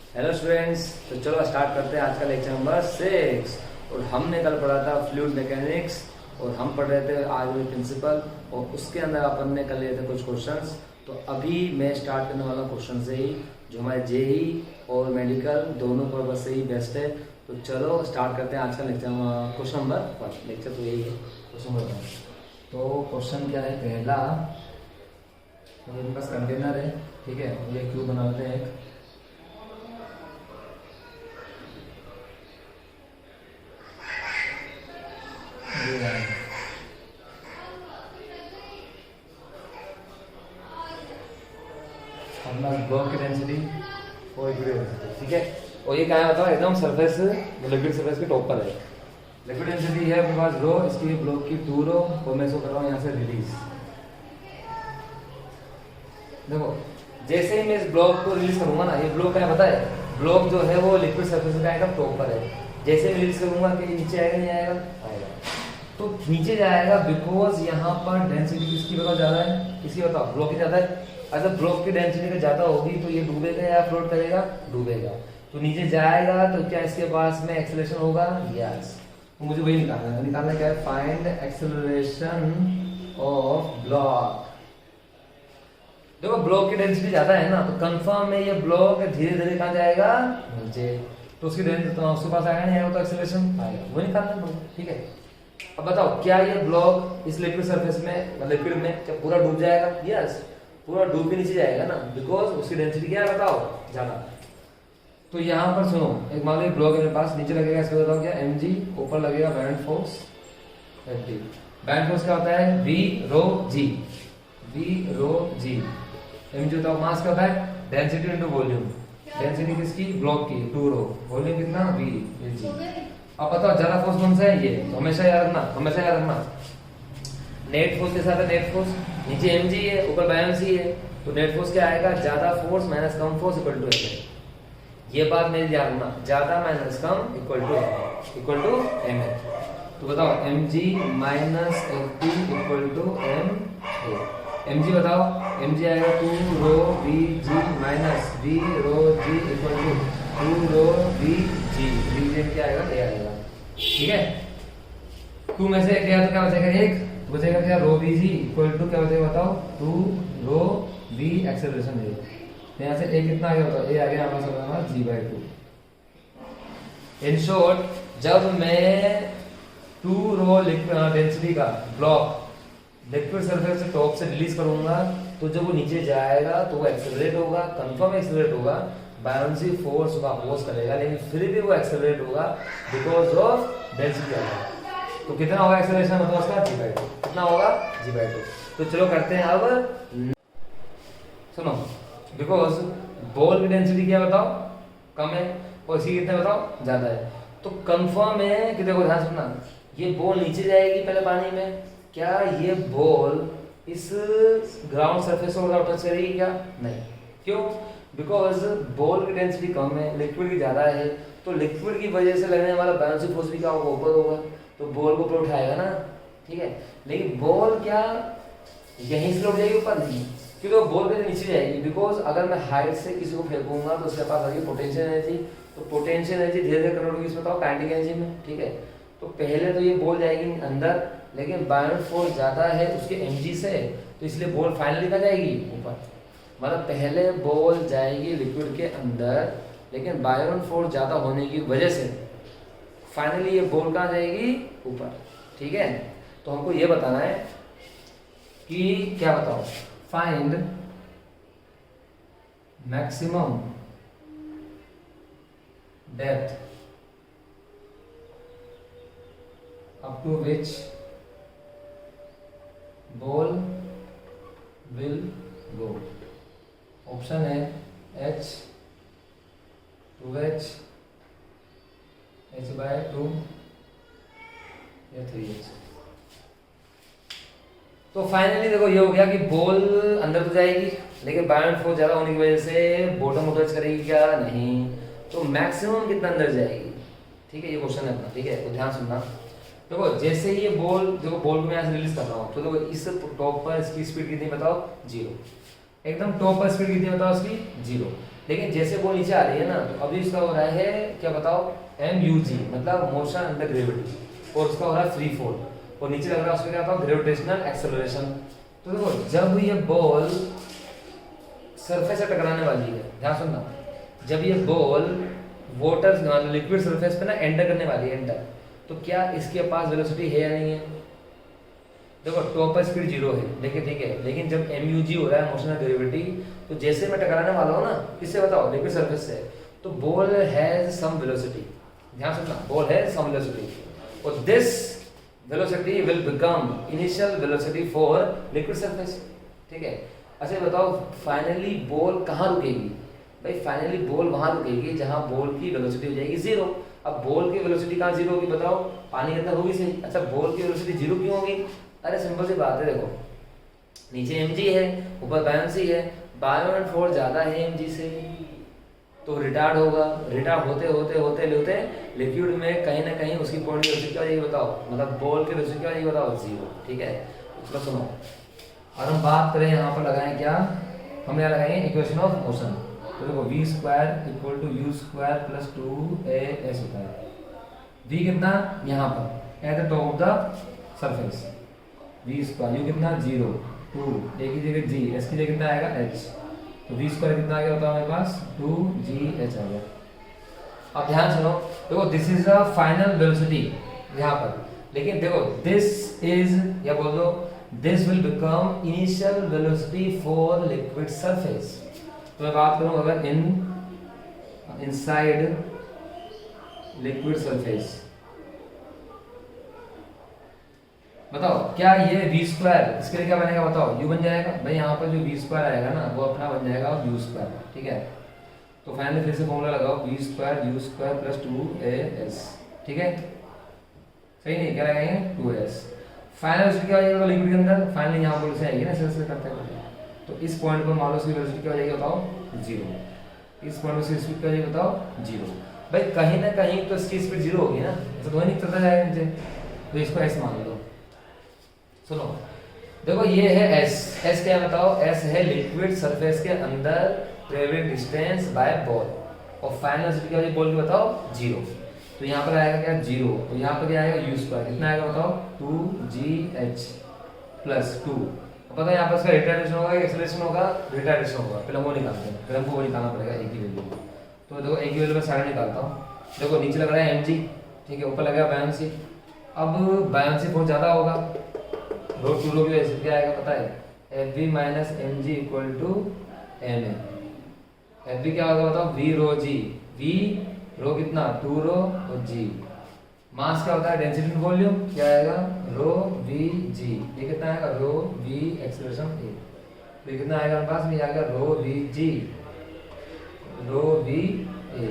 Hello students, तो चलो start करते हैं आज का लेक्चर नंबर 6। और हमने कल पढ़ा था फ्लूइड मैकेनिक्स और हम पढ़ रहे थे आर्गुमेंट प्रिंसिपल और उसके अंदर अपन ने कर लिए थे कुछ क्वेश्चंस। तो अभी मैं स्टार्ट करने वाला क्वेश्चन से ही जो हमारे जेई और मेडिकल दोनों पर्पज से ही बेस्ट है। तो चलो स्टार्ट करते हैं आज का लेक्चर। क्वेश्चन नंबर 1, लेक्चर तो यही है, क्वेश्चन नंबर 1। तो क्वेश्चन क्या है, पहला मेरे पास कंटेनर है, ठीक है, ये क्यूब बनाते हैं एक। अपना ब्लॉक की डेंसिटी और लिक्विड डेंसिटी, ठीक है। और ये क्या है बताओ, एकदम सरफेस लिक्विड सरफेस के टॉप पर है। लिक्विड डेंसिटी है अपने पास रो, इसकी ब्लॉक की 2 रो और मैं इसको कर रहा हूँ यहाँ से रिलीज। देखो जैसे ही मैं इस ब्लॉक को रिलीज करूंगा ना, ये ब्लॉक क्या है पता है, ब्लॉक जो है वो लिक्विड सरफेस का एकदम टॉप पर है। जैसे ही रिलीज करूंगा कि नीचे आएगा नहीं आएगा, आएगा तो नीचे जाएगा, बिकॉज यहाँ पर डेंसिटी किसकी बताओ ज्यादा है, किसकी बताओ, ब्लॉक की ज्यादा है। अगर ब्लॉक की डेंसिटी ज्यादा होगी तो ये डूबेगा या फ्लोट करेगा, डूबेगा। तो नीचे जाएगा तो क्या इसके पास में एक्सेलरेशन होगा, यस। तो मुझे वही निकालना क्या है, फाइंड एक्सेलरेशन ऑफ ब्लॉक। देखो ब्लॉक की डेंसिटी ज्यादा है ना, तो कंफर्म है ये ब्लॉक धीरे धीरे कहाँ जाएगा, नीचे। तो उसकी तो उसके पास आएगा नहीं आएगा तो एक्सेलरेशन आएगा, वो निकालना पड़ेगा, ठीक है। अब बताओ क्या ये ब्लॉक इस लिक्विड सरफेस में, लिक्विड में क्या पूरा डूब जाएगा, यस, पूरा डूब के नीचे जाएगा ना, बिकॉज उसकी डेंसिटी क्या है बताओ, ज्यादा। तो यहाँ पर सुनो, एक मान लो ब्लॉक मेरे पास नीचे लगेगा, इसको बताओ क्या, mg, ऊपर लगेगा band force Fd। Band force क्या होता है, v रो g, mg बताओ, मास क्या होता है, डेंसिटी इनटू वॉल्यूम। डेंसिटी किसकी, ब्लॉक की 2 रो, वॉल्यूम कितना, v g। अब बताओ ज्यादा फोर्स कौन सा है, ये तो हमेशा याद रखना, हमेशा याद रखना। नेट फोर्स के साथ है नेट फोर्स, नीचे mg है ऊपर बायोन्सी है, तो नेट फोर्स क्या आएगा, ज्यादा फोर्स माइनस कम फोर्स इक्वल टू एम। ये बात मेरी याद रखना, ज्यादा माइनस कम इक्वल टू एम है। तो बताओ mg minus f equal to m है। mg बताओ, mg आएगा 2 rho vg minus v rho g equal to 2 rho vg। vg क्या आएगा, ये आएगा, ठीक है। 2 में से एक गया तो क्या बचेगा, एक बचेगा क्या, रो vg इक्वल टू क्या बचेगा बताओ, 2 रो v एक्सेलरेशन है। यहाँ से a कितना आ गया बताओ, a आ गया हमारा g/2। इन शॉर्ट, जब मैं 2 रो डेंसिटी का ब्लॉक लिक्विड सरफेस से टॉप से रिलीज करूंगा तो जब वो नीचे जाएगा तो वो एक्सेलरेट होगा, कंफर्म एक्सेलरेट होगा, बायोन्सी फोर्स का अपोज करेगा, लेकिन फिर भी वो एक्सेलरेट होगा बिकॉज ऑफ डेंसिटी ऑफ। तो कितना होगा एक्सेलरेशन मतलब उसका, g/2। कितना होगा, g/2। तो चलो करते हैं अब, सुनो, बिकॉज बॉल की डेंसिटी क्या बताओ, कम है और इसी कितने बताओ, ज्यादा है। तो कंफर्म है कि देखो ध्यान सुनना, ये बॉल नीचे जाएगी पहले पानी में, क्या ये बॉल इस ग्राउंड सरफेस को टच करेगी क्या, नहीं। क्यों, बिकॉज बॉल की डेंसिटी कम है, लिक्विड की ज्यादा है, तो लिक्विड की वजह से लगने वाला बायोन्सी फोर्स भी क्या होगा, ऊपर होगा, तो बॉल को ऊपर उठाएगा ना, ठीक है। लेकिन बॉल क्या यहीं से लौट जाएगी, ऊपर नहीं, क्योंकि वो बॉल के नीचे जाएगी। बिकॉज अगर मैं हाइट से किसी को फेंकूंगा तो उसके पास आएगी पोटेंशियल एनर्जी, तो पोटेंशियल एनर्जी धीरे धीरे कन्वर्ट होगी इसमें बताओ काइनेटिक एनर्जी में, ठीक है। तो पहले तो ये बॉल जाएगी अंदर, लेकिन बायोन फोर्स ज्यादा है उसके mg से, तो इसलिए बॉल फाइनली कहाँ जाएगी, ऊपर। मतलब पहले बॉल जाएगी लिक्विड के अंदर, लेकिन बायोन फोर्स ज्यादा होने की वजह से फाइनली ये बॉल कहाँ जाएगी, ऊपर, ठीक है। तो हमको ये बताना है कि क्या बताओ, find maximum depth up to which ball will go। Option है h 2h h/2 या 3h। तो फाइनली देखो ये हो गया कि बॉल अंदर तो जाएगी, लेकिन बायोन फोर्स ज्यादा होने की वजह से बॉटम टच करेगी क्या, नहीं। तो मैक्सिमम कितना अंदर जाएगी, ठीक है, ये क्वेश्चन है अपना, ठीक है। तो ध्यान सुनना, देखो जैसे ही ये बॉल, देखो बॉल को मैं यहाँ से रिलीज कर रहा हूँ, तो देखो इस टॉप पर इसकी स्पीड कितनी बताओ, 0। एकदम टॉप पर स्पीड कितनी बताओ इसकी, 0। लेकिन जैसे वो नीचे आ रही है ना, तो अभी इसका हो रहा है क्या बताओ, MUG मतलब मोशन अंडर ग्रेविटी, और उसका हो रहा है फ्री फॉल, और नीचे लग रहा है उसका क्या होता है, ग्रेविटेशनल एक्सेलरेशन। तो देखो जब ये बॉल सरफेस से टकराने वाली है, ध्यान सुनना, जब ये बॉल वाटर लिक्विड सरफेस पे ना एंटर करने वाली है, एंटर, तो क्या इसके पास वेलोसिटी है या नहीं है? देखो टॉप पर स्पीड 0 है, लेकिन ठीक है, लेकिन जब MUG हो रहा है मोशन ऑफ ग्रेविटी, तो जैसे मैं टकराने वाला हूँ ना, किससे बताओ, लिक्विड सरफेस से, तो बॉल हैज सम वेलोसिटी, ध्यान सुनना, बॉल हैज सम वेलोसिटी, और this velocity will become initial velocity for liquid surface, ठीक है। अच्छा बताओ फाइनली बॉल कहाँ रुकेगी? भाई फाइनली बॉल वहां रुकेगी जहां बॉल की वेलोसिटी हो जाएगी 0। अब बॉल की वेलोसिटी कहाँ 0 होगी बताओ, पानी के अंदर होगी सही। अच्छा बॉल की वेलोसिटी 0 क्यों होगी? अरे सिंपल सी बात है, देखो नीचे mg है, ऊपर बायोन्सी है, बायोन फोर्स ज्यादा है mg से, तो रिटार्ड होगा, रिटार्ड होते होते होते होते लिक्विड में कहीं ना कहीं उसकी बॉडी की वेलोसिटी क्या हो जाएगी बताओ, मतलब बॉल की वेलोसिटी क्या हो जाएगी बताओ 0, ठीक है। चलो सुनो, और हम बात करें यहाँ पर लगाएं क्या, हम यहाँ लगाएंगे इक्वेशन ऑफ मोशन। तो देखो v square equal to u square plus 2as होता है। v कितना यहाँ पर at the top of the surface, v square, u कितना 0, 2 a की जगह g, s की जगह कितना आएगा h, तो v स्क्वायर कितना आ गया होता है हमारे पास 2gh आ गया। अब ध्यान सुनो, देखो this is the final velocity यहाँ पर, लेकिन देखो दिस इज, या बोल दो this will become initial velocity for liquid surface. तो मैं बात करूं अगर इनसाइड लिक्विड सरफेस, बताओ क्या ये v स्क्वायर, इसके लिए क्या बनेगा बताओ, u बन जाएगा। भाई यहाँ पर जो v स्क्वायर आएगा ना वो अपना बन जाएगा u स्क्वायर, ठीक है। तो फाइनली फिर से फॉर्मूला लगाओ, v square u square plus 2as, ठीक है, सही नहीं क्या लगाएंगे 2s। फाइनल उसकी क्या हो जाएगा लिक्विड के अंदर, फाइनली यहाँ पर से आएगी ना, ऐसे करते हैं, तो इस पॉइंट पर मान लो उसकी वेलोसिटी क्या हो जाएगी बताओ 0, इस पॉइंट पर स्पीड क्या हो जाएगी बताओ 0। भाई कहीं ना कहीं तो इसकी स्पीड 0 होगी ना, ऐसा तो नहीं चलता जाएगा नीचे, तो इसको s मान लो। सुनो देखो ये है s क्या है बताओ, s है लिक्विड सरफेस के अंदर ट्रेवलिंग डिस्टेंस बाय बॉल, और फाइनल वेलोसिटी क्या हो जाएगी बॉल की बताओ 0। तो यहाँ पर आएगा क्या 0, तो यहाँ पर क्या आएगा u स्क्वायर, कितना आएगा बताओ 2gh प्लस 2। पता है यहाँ पर इसका रिटार्डेशन होगा, एक्सेलरेशन होगा, रिटार्डेशन होगा, पहले वो निकालते हैं, फिर हमको वो निकालना पड़ेगा एक ही वैल्यू। तो देखो एक ही वैल्यू में सारा निकालता हूँ। देखो नीचे लग रहा है mg, ठीक है, ऊपर लगा बायोन्सी। अब बायोन्सी बहुत ज़्यादा होगा, रो टू रो की वजह से क्या आएगा पता है, fv minus mg equal to ma। fv क्या होगा बताओ v रो g, v रो कितना 2 रो और g, मास क्या होता है डेंसिटी इन वॉल्यूम, क्या आएगा रो वी जी, ये कितना आएगा रो वी एक्सेलरेशन ए, तो ये कितना आएगा हमारे पास में आएगा रो we ji row V A,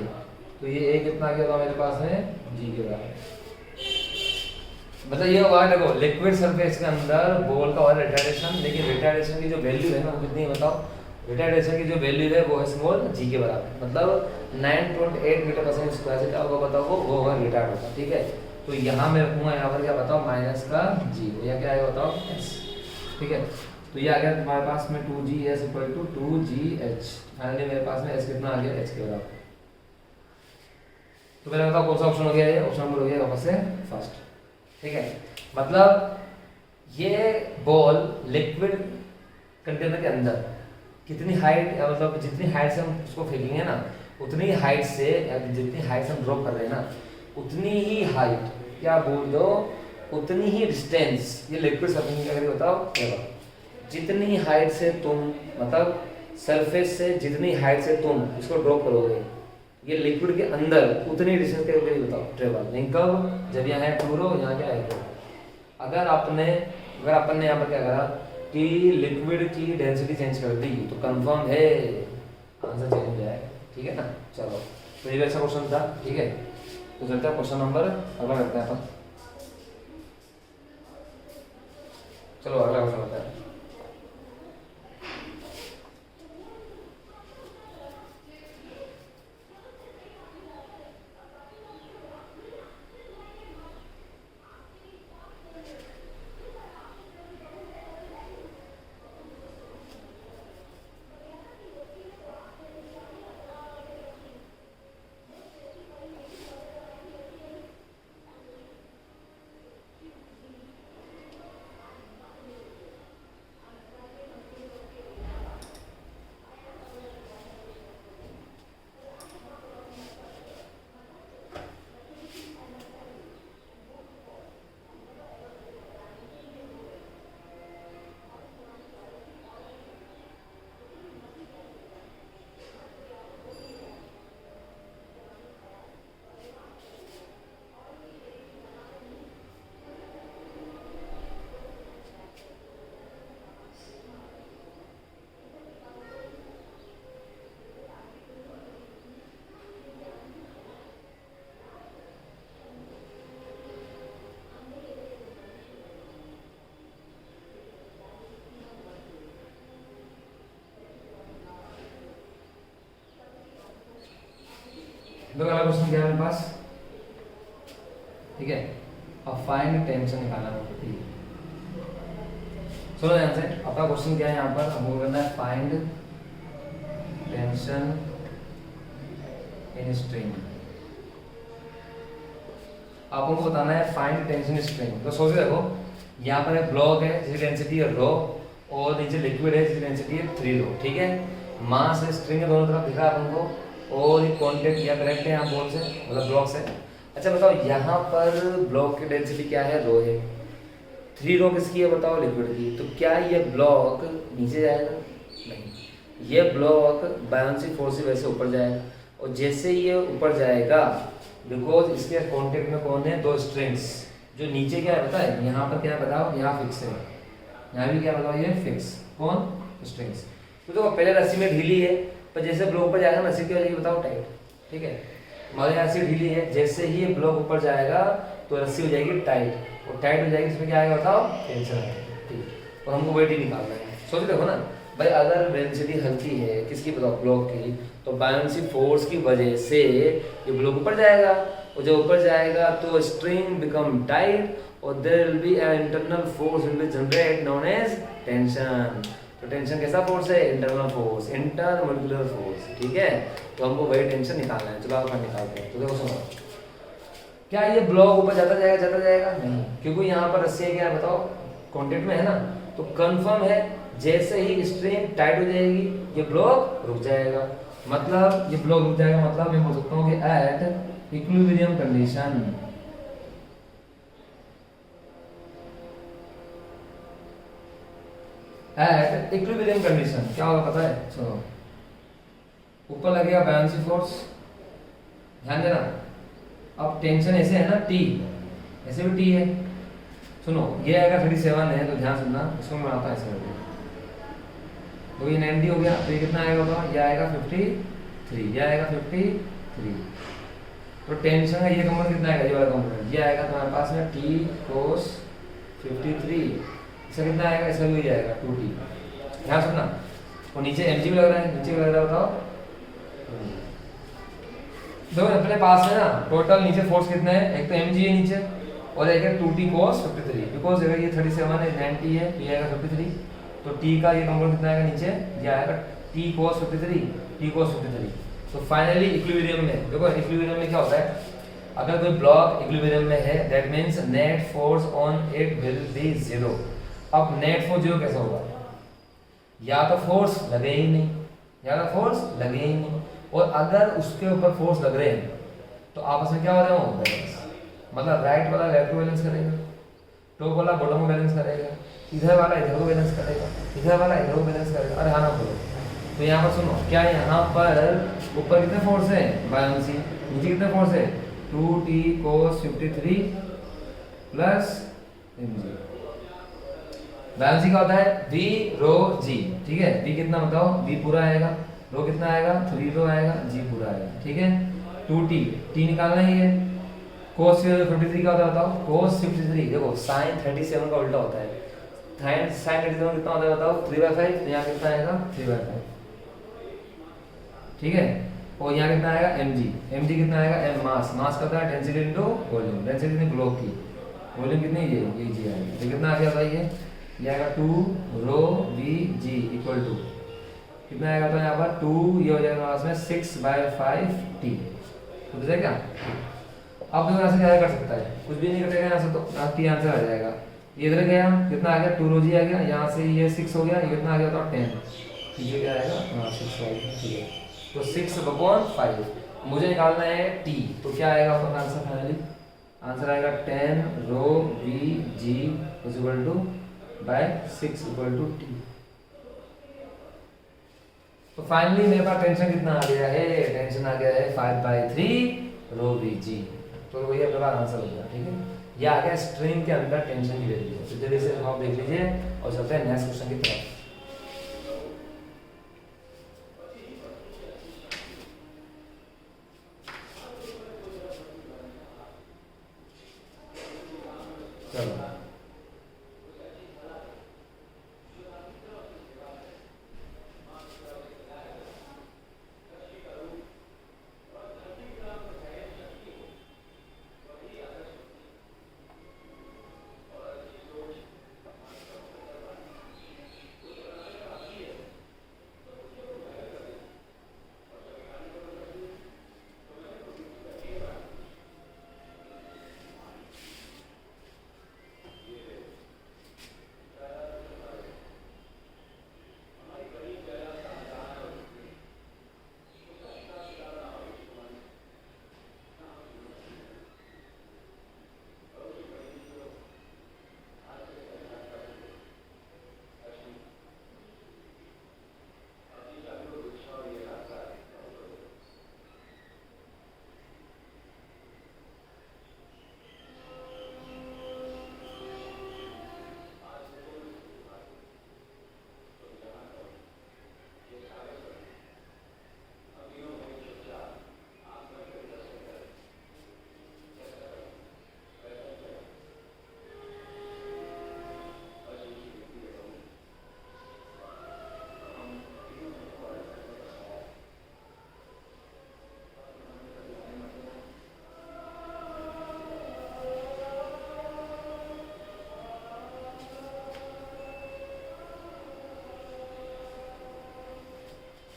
तो ये ए कितना आ गया मेरे पास में जी के बराबर। मतलब ये हुआ देखो लिक्विड सरफेस के अंदर बॉल का और रिटार्डेशन, लेकिन रिटार्डेशन की जो वैल्यू है ना वो कितनी है बताओ, रिटार्डेशन की जो वैल्यू है वो है स्मॉल जी के बराबर, मतलब 9.8 मीटर पर सेकंड स्क्वायर से क्या होगा बताओ, वो होगा रिटार्ड होगा, ठीक है। तो यहाँ मैं रखूंगा यहाँ पर क्या बताओ माइनस का जी, यहाँ क्या आएगा बताओ एस, ठीक है। तो ये आ गया तुम्हारे पास में 2gh equal to 2gh, finally मेरे पास में एस कितना आ गया h के बराबर। तो मैंने बताओ कौन सा ऑप्शन हो गया, ये ऑप्शन नंबर हो गया वापस से फर्स्ट, ठीक है। मतलब ये बॉल लिक्विड कंटेनर के अंदर कितनी हाइट, मतलब जितनी हाइट से हम उसको फेंकेंगे ना, उतनी हाइट से, जितनी हाइट से हम ड्रॉप कर रहे हैं ना, उतनी ही हाइट, क्या बोल दो, उतनी ही डिस्टेंस ये लिक्विड सरफेस क्या करेगा बताओ, जितनी हाइट से तुम, मतलब सरफेस से जितनी हाइट से तुम इसको ड्रॉप करोगे, ये लिक्विड के अंदर उतनी डिस्टेंस क्या करेगी बताओ ट्रेवल, नहीं कब, जब यहाँ है 2 रो, यहाँ क्या है। अगर अपन ने यहाँ पर क्या करा कि लिक्विड की डेंसिटी चेंज कर दी, तो कंफर्म है आंसर चेंज हो जाएगा, ठीक है ना। चलो तो ये अच्छा क्वेश्चन था, ठीक है। तो चलता है क्वेश्चन नंबर अगला करते हैं अपन, चलो अगला क्वेश्चन होता है। तो अगला क्वेश्चन क्या है मेरे पास, ठीक है। अब फाइंड टेंशन निकालना है, ठीक है। सुनो ध्यान से, अपना क्वेश्चन क्या है यहाँ पर, हमको करना है फाइंड टेंशन इन स्ट्रिंग। आपको बताना है फाइंड टेंशन स्ट्रिंग। तो सोच देखो, यहाँ पर एक ब्लॉक है जिसकी डेंसिटी है रो, और नीचे लिक्विड है जिसकी डेंसिटी है 3 रो, ठीक है। मास है स्ट्रिंग के दोनों तरफ दिख रहा है हमको, और ये कॉन्टेक्ट या करेक्ट है यहाँ बॉल से, मतलब ब्लॉक से। अच्छा बताओ, यहाँ पर ब्लॉक की डेंसिटी क्या है, रो है। 3 रो किसकी है बताओ, लिक्विड की। तो क्या ये ब्लॉक नीचे जाएगा, नहीं। ये ब्लॉक बायोंसी फोर्स से वैसे ऊपर जाएगा, और जैसे ये ऊपर जाएगा, बिकॉज इसके कॉन्टेक्ट में कौन है, 2 स्ट्रिंग्स। जो नीचे क्या है पता है, यहाँ पर क्या है बताओ, यहाँ फिक्स है, यहाँ भी क्या बताओ, ये फिक्स, कौन, स्ट्रिंग्स। तो देखो पहले रस्सी में ढीली है, पर जैसे ब्लॉक पर जाएगा रस्सी क्या हो जाएगी बताओ, टाइट, ठीक है। हमारे यहाँ से ढीली है, जैसे ही ये ब्लॉक ऊपर जाएगा तो रस्सी हो जाएगी टाइट, और टाइट हो जाएगी, इसमें क्या आएगा बताओ, टेंशन आएगा, ठीक। और हमको वेट ही निकालना है। सोच देखो ना भाई, अगर डेंसिटी हल्की है किसकी बताओ, ब्लॉक की, तो बायोंसी फोर्स की वजह से ये ब्लॉक ऊपर जाएगा, और जब ऊपर जाएगा तो स्ट्रिंग बिकम टाइट, और there will be an internal force will be generate known as tension. तो टेंशन कैसा फोर्स है, इंटरनल फोर्स, इंटरमोलिकुलर फोर्स, ठीक है। तो हमको वही टेंशन निकालना है, चलो आप निकालते हैं। तो देखो सुनो, क्या ये ब्लॉक ऊपर जाता जाएगा, नहीं, क्योंकि यहाँ पर रस्सी क्या है बताओ, कॉन्टेक्ट में है ना। तो कंफर्म है, जैसे ही स्ट्रिंग टाइट हो जाएगी ये ब्लॉक रुक जाएगा, मतलब ये ब्लॉक रुक जाएगा, मतलब मैं बोल सकता हूँ कि at equilibrium condition, at equilibrium condition क्या होगा पता है, सुनो। ऊपर लगेगा बायोंसी फोर्स, ध्यान देना। अब टेंशन ऐसे है ना, टी, ऐसे भी टी है। सुनो, ये आएगा 37 है, तो ध्यान सुनना, इसको मैं बनाता ऐसे करके। तो ये 90 हो गया, तो ये कितना आएगा बताओ, ये आएगा 53, ये आएगा 53। तो टेंशन का ये कंपोनेंट कितना आएगा, ये वाला कंपोनेंट, ये आएगा तुम्हारे पास में टी कोस 53। इसका कितना आएगा, इसका भी आएगा 2t। ध्यान सुनना, और नीचे mg भी लग रहा है, नीचे भी लग रहा है बताओ। दो अपने पास है ना, टोटल नीचे फोर्स कितने हैं, एक तो mg है नीचे, और एक है 2t cos 53। बिकॉज अगर ये 37 है, 90 है, ये आएगा 53, तो t का ये कंपोनेंट कितना आएगा नीचे, ये आएगा t cos 53, t cos 53। तो फाइनली इक्विलिब्रियम में देखो, इक्विलिब्रियम में क्या होता है, अगर कोई ब्लॉक इक्विलिब्रियम में है, that means net force on it will be 0। अब नेट फोर्स 0 कैसा होगा, या तो फोर्स लगे ही नहीं, या तो फोर्स लगे ही नहीं, और अगर उसके ऊपर फोर्स लग रहे हैं तो आपस में क्या हो रहे हो, बैलेंस। मतलब राइट वाला लेफ्ट को बैलेंस करेगा, टॉप वाला बॉटम को बैलेंस करेगा, इधर वाला इधर को बैलेंस करेगा, इधर वाला इधर को बैलेंस करेगा। अरे हाँ ना बोलो। तो यहाँ पर सुनो, क्या यहाँ पर ऊपर कितने फोर्स है, बायोंसी, नीचे कितने फोर्स है, 2t cos 53 plus mg। Buoyancy का होता है v रो g, ठीक है। v कितना बताओ, v पूरा आएगा, रो कितना आएगा, 3 रो आएगा, g पूरा आएगा, ठीक है। 2t, t निकालना ही है। cos 53 का होता है बताओ, cos 53 देखो sin 37 का उल्टा होता है। sin 37 कितना होता है बताओ, 3/5, तो यहाँ कितना आएगा 3/5, ठीक है। और यहाँ कितना आएगा mg, mg कितना आएगा, m मास, मास का है डेंसिटी इनटू वॉल्यूम, डेंसिटी कितनी ब्लॉक की, वॉल्यूम कितनी, ये g आएगा। तो कितना आ गया बताइए, ये आएगा 2 रो v g इक्वल टू कितना आएगा, तो यहाँ पर 2, ये हो जाएगा पास में 6/5t, समझ क्या। अब देखो यहाँ से क्या कर सकता है, कुछ भी नहीं कटेगा यहाँ से, तो t आंसर आ जाएगा। ये इधर गया, कितना आ गया, 2 रो g आ गया, यहाँ से ये 6 हो गया, ये कितना आ गया तो 10, ये क्या आएगा, हाँ 6/5, ठीक है। तो 6/5 मुझे निकालना है t, तो क्या आएगा आपका आंसर, फाइनली आंसर आएगा 10 rho v g equal to by 6 equal to t। तो फाइनली मेरे पास टेंशन कितना आ गया है, टेंशन आ गया है 5/3 रो वी जी। तो वही अपने पास आंसर हो गया, ठीक है। ये आ गया स्ट्रिंग के अंदर टेंशन की वैल्यू। तो जल्दी से आप देख लीजिए और चलते हैं नेक्स्ट क्वेश्चन की तरफ। चलो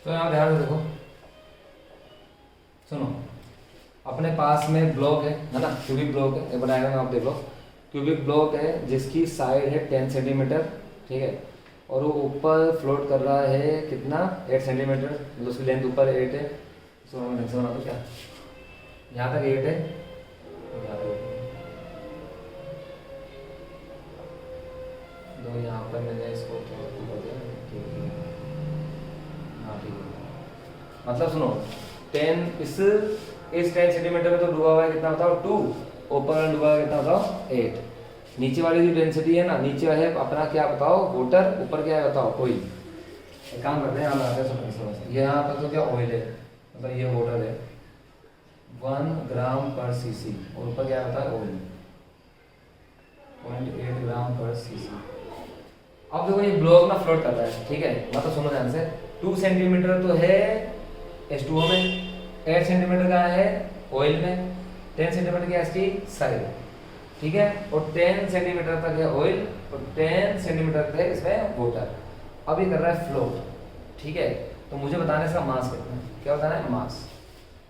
तो यहाँ ध्यान से देखो, सुनो, अपने पास में ब्लॉक है ना, क्यूबिक ब्लॉक है, एक डायग्राम में आप देख लो, क्यूबिक ब्लॉक है जिसकी साइड है 10 सेंटीमीटर, ठीक है, और वो ऊपर फ्लोट कर रहा है कितना, 8 सेंटीमीटर, मतलब उसकी लेंथ ऊपर 8 है। सो हम ढंग से बना दो क्या, यहाँ तक 8 है, यहाँ तक दो, यहाँ पर मैंने इसको ऊपर दिया, ठीक है, हाँ ठीक है। मतलब सुनो, 10 इस 10 सेंटीमीटर में तो डूबा हुआ है, कितना बताओ 2, ऊपर में डूबा हुआ है कितना बताओ 8। नीचे वाली जो डेंसिटी है ना, नीचे है अपना क्या बताओ वाटर, ऊपर क्या है बताओ ऑयल। एक काम करते हैं, यहाँ लगाते हैं समझ, यहाँ पर तो क्या ऑयल है, मतलब ये वाटर है 1 ग्राम पर सीसी, और ऊपर क्या होता है ऑयल 0.8 ग्राम पर सीसी। अब देखो ये ब्लॉक ना फ्लोट कर रहा है, ठीक है, मतलब सुनो ध्यान से, 2 सेंटीमीटर तो है H2O में, 8 सेंटीमीटर का है ऑयल में, 10 सेंटीमीटर की इसकी साइड, ठीक है, और 10 सेंटीमीटर तक है ऑयल और 10 सेंटीमीटर तक है इसमें वाटर। अब ये कर रहा है फ्लोट, ठीक है, तो मुझे बताना है इसका मास कितना है, क्या बताना है मास,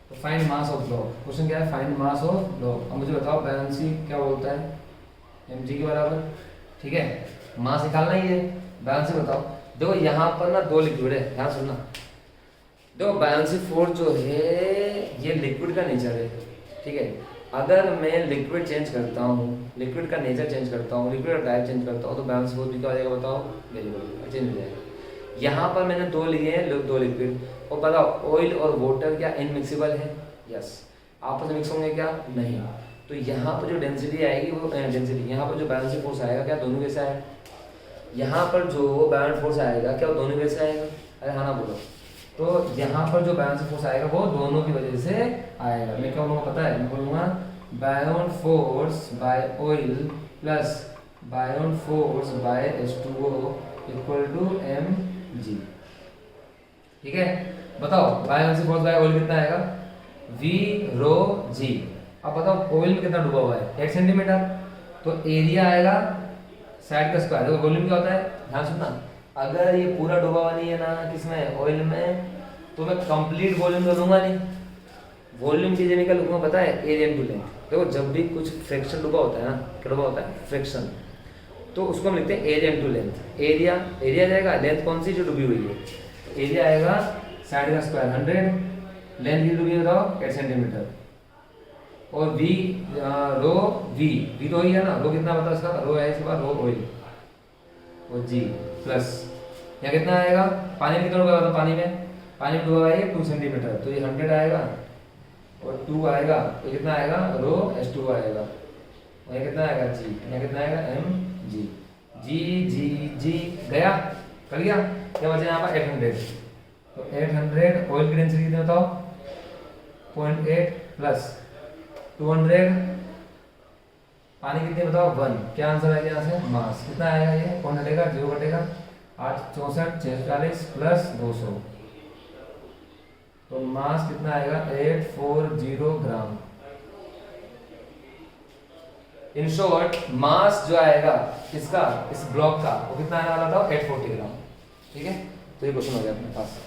तो find mass of block, question क्या है फाइंड मास ऑफ ब्लॉक। अब मुझे बताओ बैलेंसी क्या बोलता है, mg के बराबर, ठीक है, मास निकालना ही है, बैलेंसी बताओ। देखो यहाँ पर ना 2 लिक्विड है, ध्यान सुनना, देखो बैलेंसी फोर्स जो है ये लिक्विड का नेचर है, ठीक है, अगर मैं लिक्विड चेंज करता हूँ, लिक्विड का नेचर चेंज करता हूँ, लिक्विड का टाइप चेंज करता हूँ, तो बैलेंस फोर्स भी क्या हो जाएगा बताओ, चेंज हो जाएगा। यहाँ पर मैंने 2 लिए हैं, 2 लिक्विड, और बताओ ऑयल और वाटर क्या इनमिक्सिबल है, यस, आपस में मिक्स होंगे क्या, नहीं, तो यहाँ पर जो डेंसिटी आएगी वो डेंसिटी, यहाँ पर जो बैलेंसिंग फोर्स आएगा क्या दोनों वैसे आएगा, यहाँ पर जो बैलेंस फोर्स आएगा क्या वो दोनों वैसे आएगा, अरे हाँ ना बोलो, तो यहाँ पर जो बैलेंस फोर्स आएगा वो दोनों की वजह से आएगा। मैं क्या बोलूँगा पता है, मैं बोलूँगा buoyant force by oil plus buoyant force by H2O equal to mg, ठीक है, बताओ बायोन फोर्स बाय ऑयल कितना आएगा, v रो g। अब बताओ ऑयल में कितना डूबा हुआ है 8 सेंटीमीटर, तो एरिया आएगा साइड का स्क्वायर, देखो वॉल्यूम क्या होता है, ध्यान सुनना, अगर ये पूरा डूबा हुआ नहीं है ना किसमें ऑयल में, तो मैं कंप्लीट वॉल्यूम तो लूंगा नहीं, वॉल्यूम की जगह क्या लूंगा पता है, एरिया इनटू लेंथ। देखो जब भी कुछ फ्रैक्शन डूबा होता है ना, क्या डूबा होता है फ्रैक्शन, तो उसको हम लिखते हैं area into length. Area area जाएगा, लेंथ कौन सी जो डूबी हुई है, एरिया आएगा साइड का स्क्वायर 100, लेंथ की डूबी बताओ 8 सेंटीमीटर, और वी रो वी तो ही है ना, रो कितना बताओ इसका, रो है इसके बाद रो ऑयल, और जी प्लस यहाँ कितना आएगा, पानी में कितना डूबा था, पानी में डूबा है 2 सेंटीमीटर, तो ये 100 आएगा और 2 आएगा, तो कितना आएगा रो H2O आएगा, और ये कितना आएगा जी, यहाँ कितना आएगा mg, जी जी जी गया कर गया, क्या बचा यहाँ पर 800, तो 800 ऑयल की डेंसिटी कितनी बताओ 0.8 प्लस 200, पानी कितनी बताओ 1, क्या आंसर आएगा यहाँ से मास कितना आएगा, ये कौन हटेगा 0 घटेगा, 8 64 640 प्लस 200, तो मास कितना आएगा 840 ग्राम। इन शॉर्ट मास जो आएगा इसका, इस ब्लॉक का, वो कितना आने वाला था 840 ग्राम, ठीक है, तो ये क्वेश्चन हो गया अपने पास।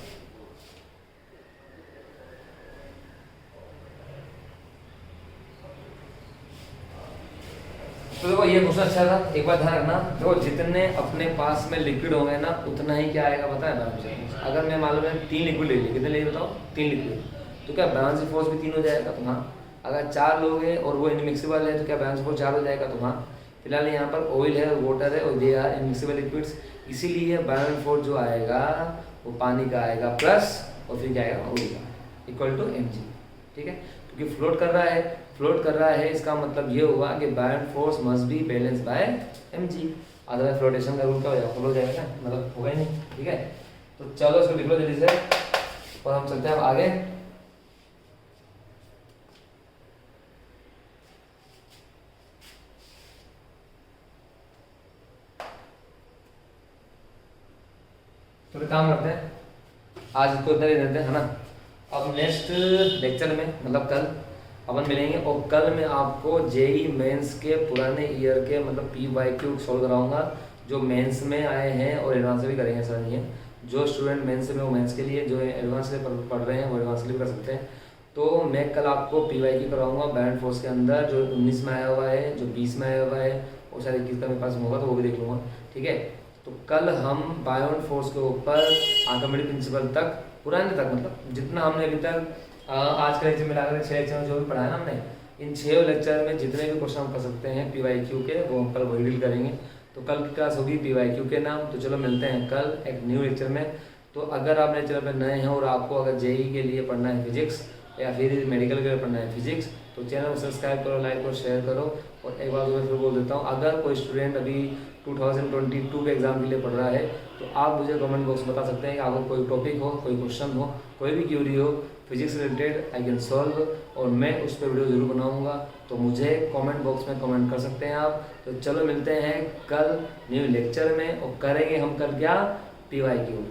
तो देखो ये क्वेश्चन अच्छा था, एक बार ध्यान रखना, देखो जितने अपने पास में लिक्विड होंगे ना उतना ही क्या आएगा पता है बैलेंस। अगर मैं मान लो मैंने 3 लिक्विड ले लिए, कितने ले बताओ 3 लिक्विड, तो क्या बैलेंस फोर्स भी 3 हो जाएगा, तो हाँ। अगर 4 लोग हैं और वो इनमिक्सिबल है तो क्या बैलेंस फोर्स 4 हो जाएगा, तो हाँ। फिलहाल यहाँ पर ऑयल है, वाटर है और दे आर इनमिक्सिबल लिक्विड्स, इसीलिए बैलेंस फोर्स जो आएगा वो पानी का आएगा प्लस, और फिर क्या आएगा ऑयल का इक्वल टू mg, ठीक है, क्योंकि फ्लोट कर रहा है इसका मतलब ये हुआ कि balance force must be balance bye mg, otherwise flotation का रूल क्या हो जाएगा, फ्लो हो जाएगा ना, मतलब होगा ही नहीं, ठीक है। तो चलो इसको लिख लो जल्दी से और हम चलते हैं अब आगे। तो काम करते हैं, आज इसको इतना ही देते हैं, है ना। अब नेक्स्ट लेक्चर में मतलब कल अपन मिलेंगे, और कल मैं आपको जेई मेंस के पुराने ईयर के मतलब PYQ सॉल्व कराऊंगा, जो मेंस में आए हैं और एडवांस में भी करेंगे सर, नहीं है जो स्टूडेंट मेंस में वो मेंस के लिए, जो एडवांस के लिए पढ़ रहे हैं वो एडवांस के लिए कर सकते हैं। तो मैं कल आपको PYQ कराऊंगा बैंड फोर्स के अंदर, जो 19 में आया हुआ है, जो 20 में आया हुआ है, और शायद 21 का मेरे पास होगा तो वो भी देख लूँगा, ठीक है। तो कल हम बायोन फोर्स के ऊपर आर्किमिडीज प्रिंसिपल तक, पुराने तक, मतलब जितना हमने अभी तक आज का लेक्चर मिलाकर 6 लेक्चर में जो भी पढ़ाया ना हमने, इन 6 लेक्चर में जितने भी क्वेश्चन हम कर सकते हैं PYQ के, वो हम कल वही डील करेंगे। तो कल की क्लास होगी PYQ के नाम। तो चलो मिलते हैं कल एक न्यू लेक्चर में। तो अगर आप मेरे चैनल पर नए हैं और आपको अगर JEE के लिए पढ़ना है फिजिक्स, या फिर मेडिकल के लिए पढ़ना है फिजिक्स, तो चैनल को सब्सक्राइब करो, लाइक करो, शेयर करो। और एक बार मैं फिर बोल देता हूँ, अगर कोई स्टूडेंट अभी 2022 के एग्ज़ाम के लिए पढ़ रहा है, तो आप मुझे कमेंट बॉक्स में बता सकते हैं कि आपको कोई टॉपिक हो, कोई क्वेश्चन हो, कोई भी क्यूरी हो physics related, I can solve, और मैं उस पर वीडियो ज़रूर बनाऊंगा। तो मुझे कमेंट बॉक्स में कमेंट कर सकते हैं आप। तो चलो मिलते हैं कल न्यू लेक्चर में, और करेंगे हम कल क्या, PYQ।